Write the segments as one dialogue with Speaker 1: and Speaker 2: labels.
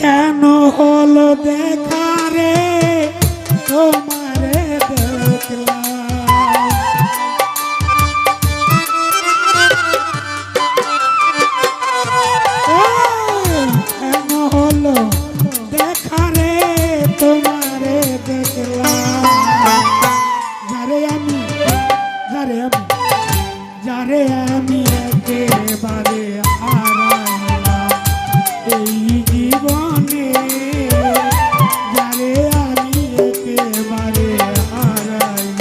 Speaker 1: কেন হলো দেখা রে তোমারে দেখলাম, কেন হলো দেখা রে তোমারে দেখলাম, যারে আমি একেবারে হারাইলাম এই জীবনে, যারে আমি একেবারে হারাইলাম।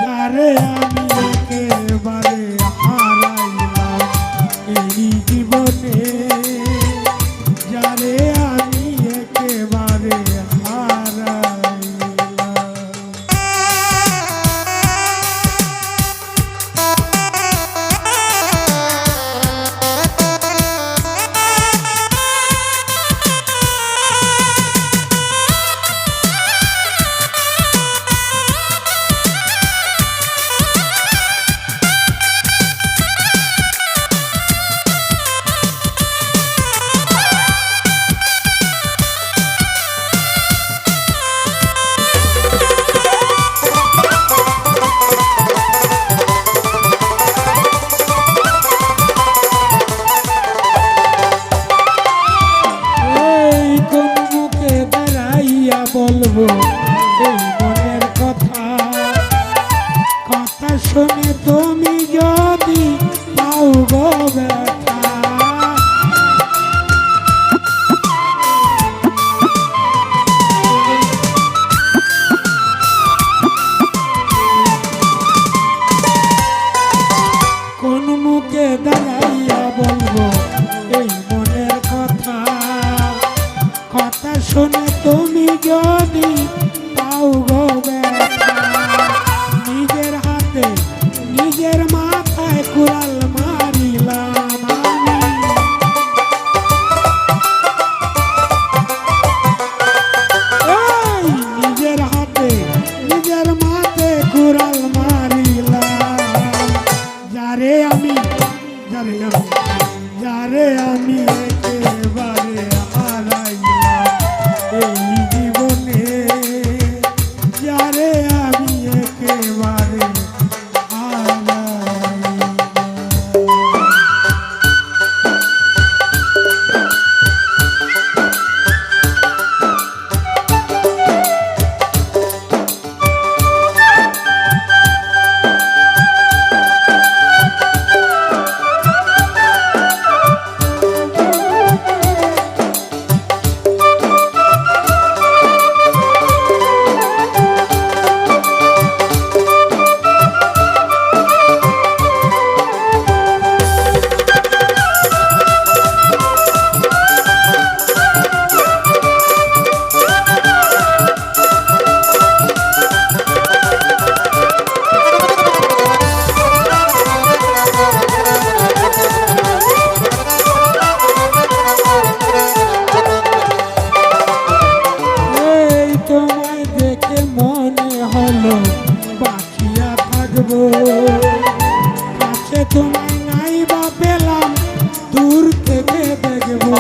Speaker 1: যারে আমি একেবারে হারাইলাম এই জীবনে, যারে আমি একেবারে হারাইলাম। বলবো এই মনের কথা, কথা শুনে তুমি যদি পাও গো ব্যথা, কোন মুখে দাঁড়াইয়া বলবো এই মনের কথা, কথা শুনে তুমি যদি পাও গো ব্যথা, নিজের হাতে নিজের মাথায় কুড়াল মারিলাম আমি, নিজের হাতে নিজের মাথায় কুড়াল মারিলাম, যারে আমি একেবারে হারাইলাম এই জীবনে, যারে আমি একেবারে হারাইলাম। কাছে তোমায় নাই বা পেলাম, দূর থেকে দেখবো,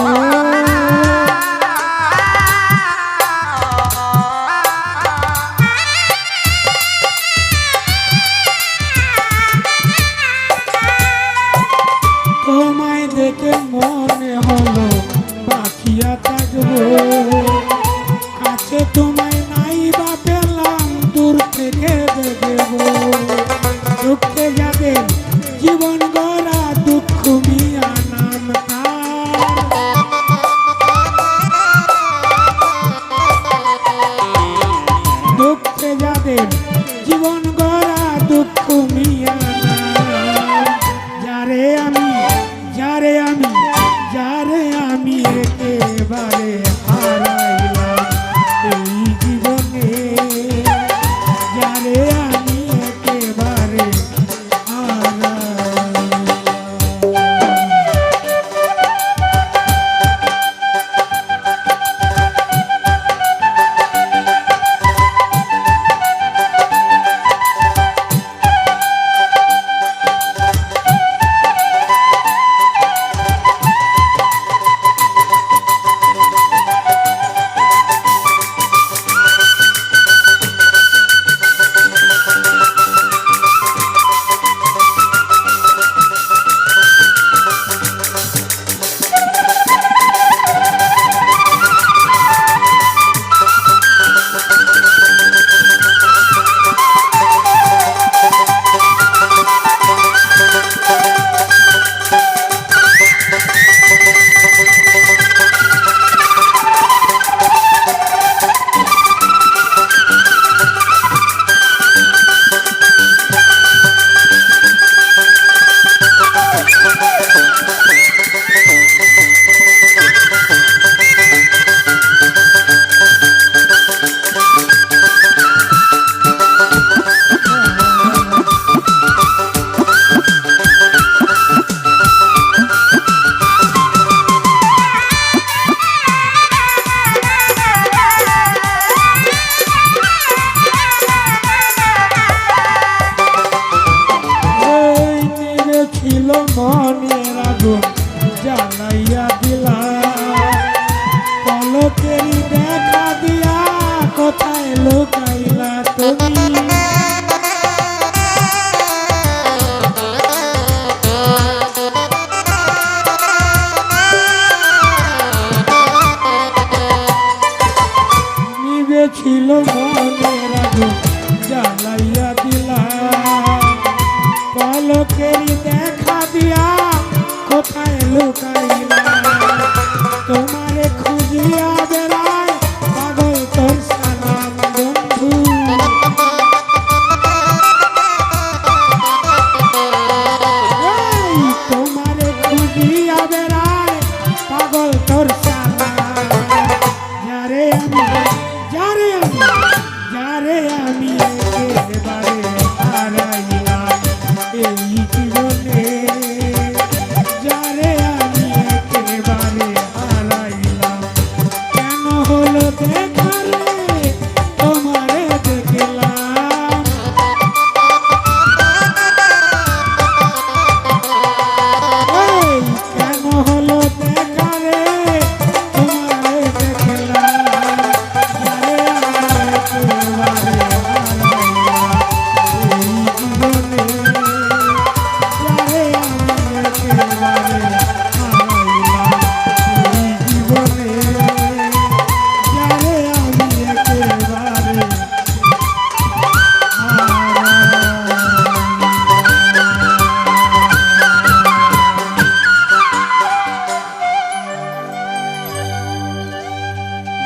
Speaker 1: তোমায় দেখে মনে হলো বাকিয়া থাকবো, কাছে তোমায় নাই বা পেলাম, দূর থেকে দেখবো, দুঃখে জীবন গড়া দুঃখ মিয়া না। যারে আমি যারে আমি যারে আমি একেবারে হারাইলাম এই জীবনে, যারে আমি একেবারে হারাইলাম। ছিল মনের আগুন জ্বালাইয়া দিলা, পলকেরই দেখা দিয়া কোথায় লুকাইলা তুমি। নিবে ছিল মনের আগুন জ্বালাইয়া দিলা, পলকেরই দেখা দিয়া কোথায় লুকাইলা। তোমারে খুঁজিয়া বেড়ায় পাগল তোর সালাম বন্ধু। তোমারে খুঁজিয়া বেড়ায় পাগল তোর সালাম। যারে আমি যারে আমি যারে আমি একেবারে হারাইলাম এই জীবনে, যারে আমি একেবারে হারাইলাম। কেন হলো দেখালে তোমারে দেখলাম, কেন হলো দেখালে তোমারে দেখলাম। যারে আমি একেবারে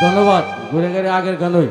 Speaker 2: ধন্যবাদ। ঘুরে গেলে আগের গানই